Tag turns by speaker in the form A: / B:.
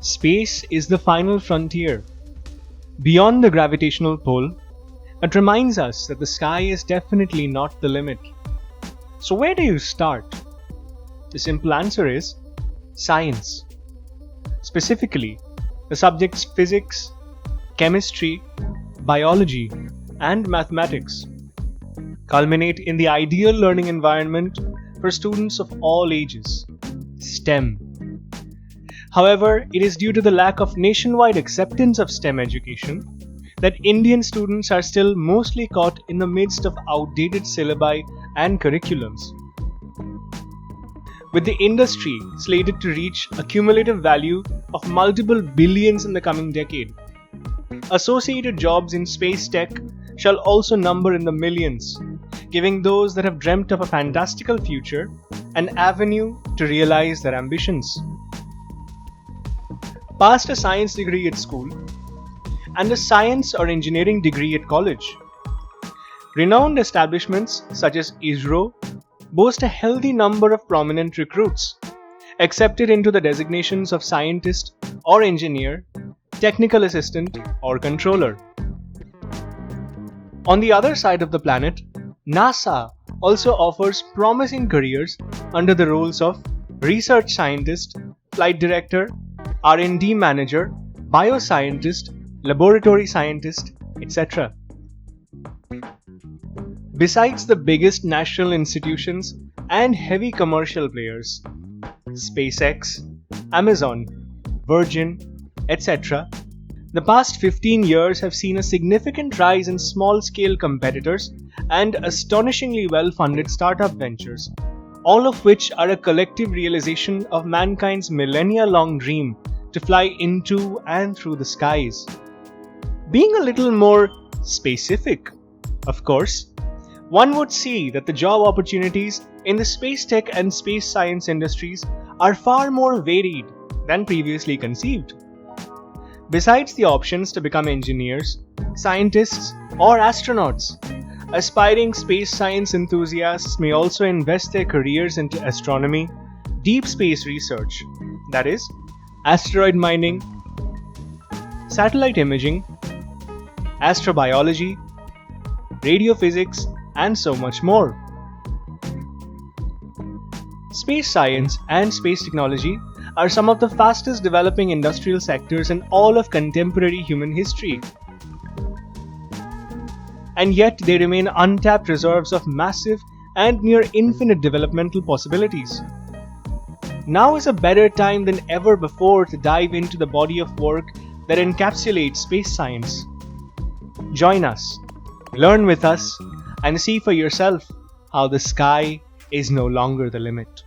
A: Space is the final frontier, beyond the gravitational pull, but reminds us that the sky is definitely not the limit. So, where do you start? The simple answer is science. Specifically, the subjects physics, chemistry, biology, and mathematics culminate in the ideal learning environment for students of all ages, STEM. However, it is due to the lack of nationwide acceptance of STEM education that Indian students are still mostly caught in the midst of outdated syllabi and curriculums. With the industry slated to reach a cumulative value of multiple billions in the coming decade, associated jobs in space tech shall also number in the millions, giving those that have dreamt of a fantastical future an avenue to realize their ambitions. Past a science degree at school and a science or engineering degree at college, renowned establishments such as ISRO boast a healthy number of prominent recruits, accepted into the designations of scientist or engineer, technical assistant, or controller. On the other side of the planet, NASA also offers promising careers under the roles of research scientist, flight director, R&D manager, bioscientist, laboratory scientist, etc. Besides the biggest national institutions and heavy commercial players, SpaceX, Amazon, Virgin, etc., the past 15 years have seen a significant rise in small-scale competitors and astonishingly well-funded startup ventures, all of which are a collective realization of mankind's millennia-long dream to fly into and through the skies. Being a little more specific, of course, one would see that the job opportunities in the space tech and space science industries are far more varied than previously conceived. Besides the options to become engineers, scientists, or astronauts, aspiring space science enthusiasts may also invest their careers into astronomy, deep space research, that is, asteroid mining, satellite imaging, astrobiology, radiophysics, and so much more. Space science and space technology are some of the fastest developing industrial sectors in all of contemporary human history. And yet they remain untapped reserves of massive and near infinite developmental possibilities. Now is a better time than ever before to dive into the body of work that encapsulates space science. Join us, learn with us, and see for yourself how the sky is no longer the limit.